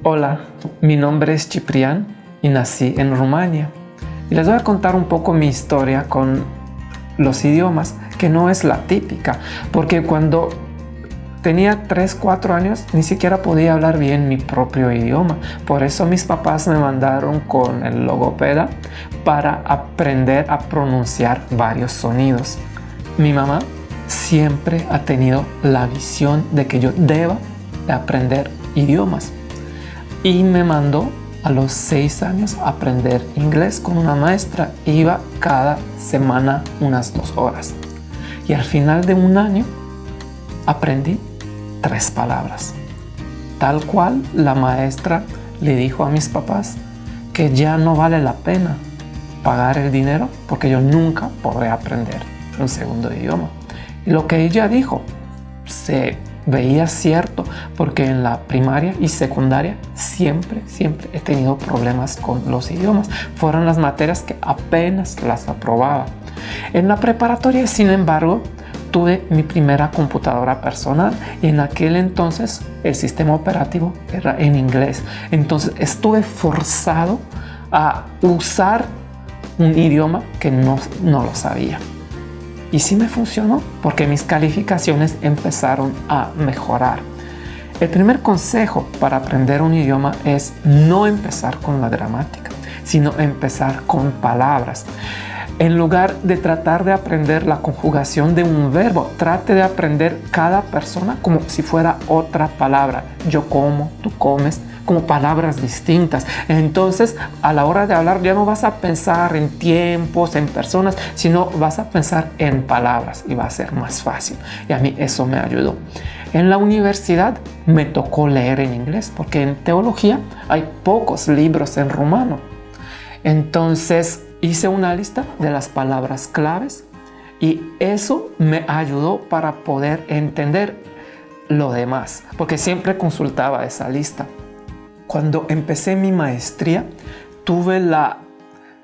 Hola, mi nombre es Ciprián y nací en Rumania. Y les voy a contar un poco mi historia con los idiomas, que no es la típica, porque cuando tenía 3, 4 años ni siquiera podía hablar bien mi propio idioma. Por eso mis papás me mandaron con el logopeda para aprender a pronunciar varios sonidos. Mi mamá siempre ha tenido la visión de que yo deba de aprender idiomas y me mandó a los 6 años a aprender inglés con una maestra. Iba cada semana unas 2 horas y al final de un año aprendí 3 palabras, tal cual la maestra le dijo a mis papás que ya no vale la pena pagar el dinero porque yo nunca podré aprender un segundo idioma. Y lo que ella dijo se veía cierto, porque en la primaria y secundaria siempre he tenido problemas con los idiomas. Fueron las materias que apenas las aprobaba. En la preparatoria, sin embargo, tuve mi primera computadora personal y en aquel entonces el sistema operativo era en inglés. Entonces estuve forzado a usar un idioma que no lo sabía. Y sí me funcionó porque mis calificaciones empezaron a mejorar. El primer consejo para aprender un idioma es no empezar con la gramática, sino empezar con palabras. En lugar de tratar de aprender la conjugación de un verbo, trate de aprender cada persona como si fuera otra palabra. Yo como, tú comes, como palabras distintas. Entonces, a la hora de hablar ya no vas a pensar en tiempos, en personas, sino vas a pensar en palabras y va a ser más fácil. Y a mí eso me ayudó. En la universidad me tocó leer en inglés porque en teología hay pocos libros en rumano. Entonces, hice una lista de las palabras claves y eso me ayudó para poder entender lo demás, porque siempre consultaba esa lista. Cuando empecé mi maestría, tuve la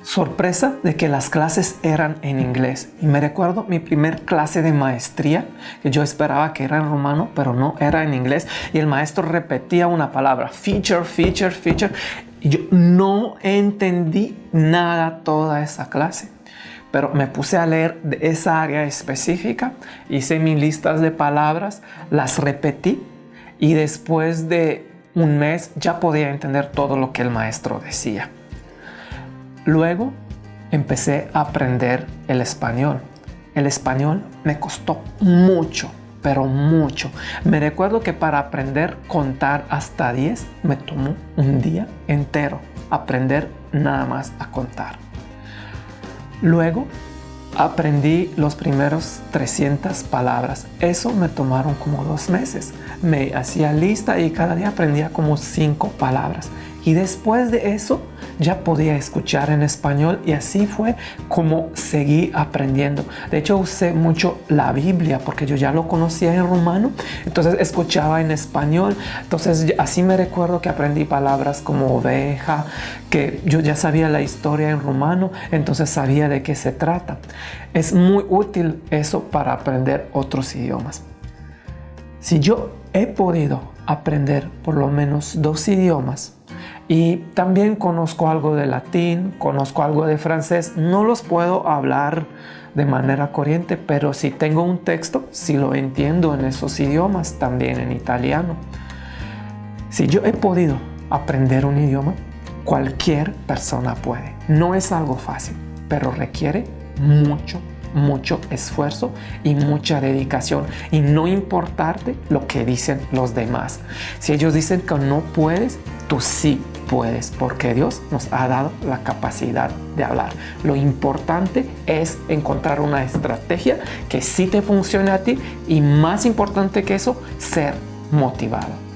sorpresa de que las clases eran en inglés. Y me recuerdo mi primer clase de maestría, que yo esperaba que era en rumano, pero no, era en inglés. Y el maestro repetía una palabra, feature, feature, feature. Y yo no entendí nada toda esa clase. Pero me puse a leer de esa área específica, hice mis listas de palabras, las repetí y después de un mes ya podía entender todo lo que el maestro decía. Luego empecé a aprender el español. El español me costó mucho, pero mucho. Me recuerdo que para aprender contar hasta 10 me tomó un día entero aprender nada más a contar. Luego aprendí los primeros 300 palabras. Eso me tomaron como 2 meses. Me hacía lista y cada día aprendía como 5 palabras. Y después de eso ya podía escuchar en español y así fue como seguí aprendiendo. De hecho, usé mucho la Biblia porque yo ya lo conocía en rumano, entonces escuchaba en español. Entonces así me recuerdo que aprendí palabras como oveja, que yo ya sabía la historia en rumano, entonces sabía de qué se trata. Es muy útil eso para aprender otros idiomas. Si yo he podido aprender por lo menos 2 idiomas, y también conozco algo de latín, conozco algo de francés. No los puedo hablar de manera corriente, pero si tengo un texto, sí lo entiendo en esos idiomas, también en italiano. Si yo he podido aprender un idioma, cualquier persona puede. No es algo fácil, pero requiere mucho esfuerzo y mucha dedicación, y no importarte lo que dicen los demás. Si ellos dicen que no puedes, tú sí puedes, porque Dios nos ha dado la capacidad de hablar. Lo importante es encontrar una estrategia que sí te funcione a ti y, más importante que eso, ser motivado.